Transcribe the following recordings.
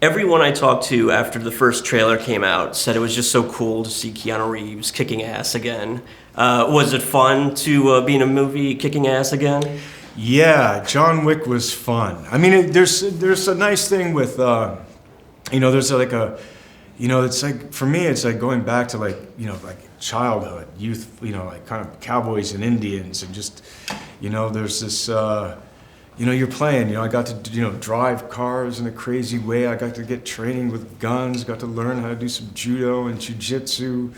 Everyone I talked to after the first trailer came out said it was just so cool to see Keanu Reeves kicking ass again. Was it fun to be in a movie kicking ass again? Yeah, John Wick was fun. I mean, there's a nice thing with, there's like a, it's like, for me, it's like going back to like childhood, youth, like kind of cowboys and Indians and just, there's this, you're playing, I got to, drive cars in a crazy way. I got to get training with guns, got to learn how to do some judo and jujitsu.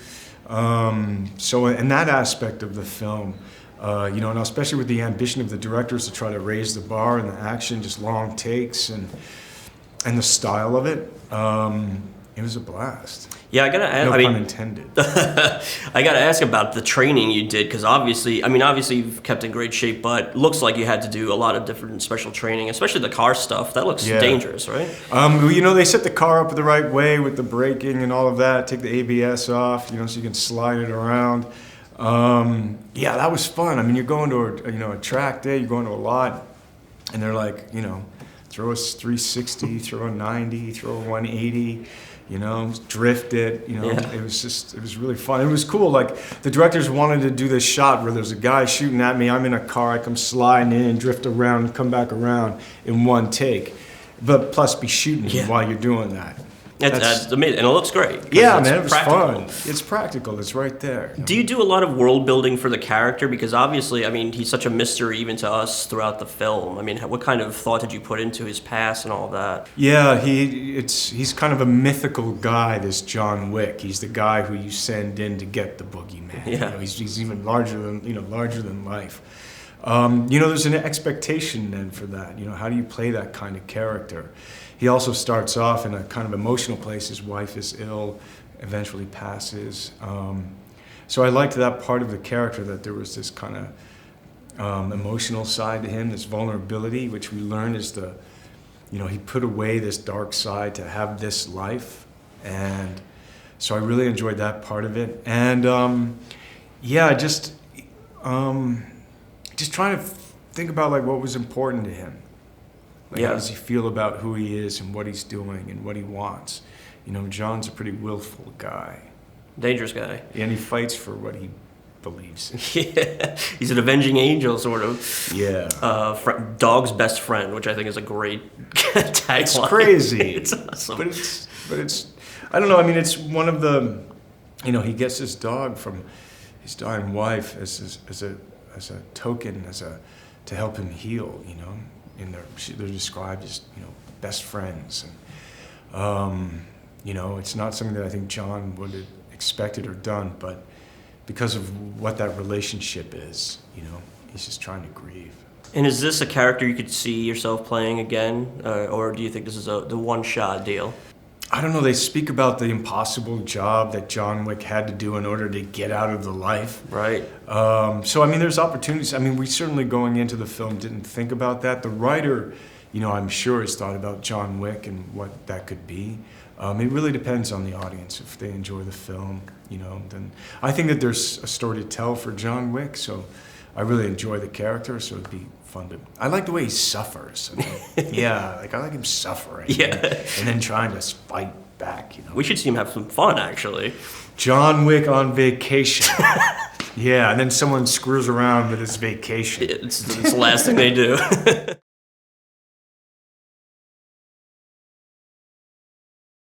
So in that aspect of the film, and especially with the ambition of the directors to try to raise the bar and the action, just long takes and the style of it, it was a blast. Yeah, I gotta ask. No pun intended. I gotta ask about the training you did, because obviously you've kept in great shape, but looks like you had to do a lot of different special training, especially the car stuff. That looks dangerous, right? They set the car up the right way with the braking and all of that. Take the ABS off, so you can slide it around. That was fun. I mean, you're going to a track day, you're going to a lot, and they're like, throw a 360, throw a 90, throw a 180. Drift it, It was really fun. It was cool. Like, the directors wanted to do this shot where there's a guy shooting at me, I'm in a car, I come sliding in, drift around, and come back around in one take. But plus be shooting while you're doing that. That's amazing, and it looks great. Yeah, man, it was fun. It's practical. It's right there. Do you do a lot of world building for the character? Because obviously, he's such a mystery even to us throughout the film. What kind of thought did you put into his past and all that? Yeah, he's kind of a mythical guy, this John Wick. He's the guy who you send in to get the boogeyman. Yeah. He's even larger than life. There's an expectation then for that. How do you play that kind of character? He also starts off in a kind of emotional place. His wife is ill, eventually passes. So I liked that part of the character, that there was this kind of emotional side to him, this vulnerability, which we learn is he put away this dark side to have this life. And so I really enjoyed that part of it. And just trying to think about like what was important to him. How does he feel about who he is and what he's doing and what he wants? John's a pretty willful guy. Dangerous guy. And he fights for what he believes in. Yeah, he's an avenging angel, sort of. Yeah. Dog's best friend, which I think is a great tagline. It's crazy. It's awesome. But it's, I don't know, it's one of the, he gets this dog from his dying wife as a token, to help him heal, And they're described as, best friends. And, it's not something that I think John would have expected or done, but because of what that relationship is, he's just trying to grieve. And is this a character you could see yourself playing again? Or do you think this is the one-shot deal? I don't know, they speak about the impossible job that John Wick had to do in order to get out of the life. Right. So, there's opportunities. We certainly going into the film didn't think about that. The writer, I'm sure has thought about John Wick and what that could be. It really depends on the audience. If they enjoy the film, then I think that there's a story to tell for John Wick, so I really enjoy the character, so it'd be fun to... I like the way he suffers. I like him suffering. Yeah. And then trying to fight back, We should see him have some fun, actually. John Wick on vacation. Yeah, and then someone screws around with his vacation. It's the last thing they do.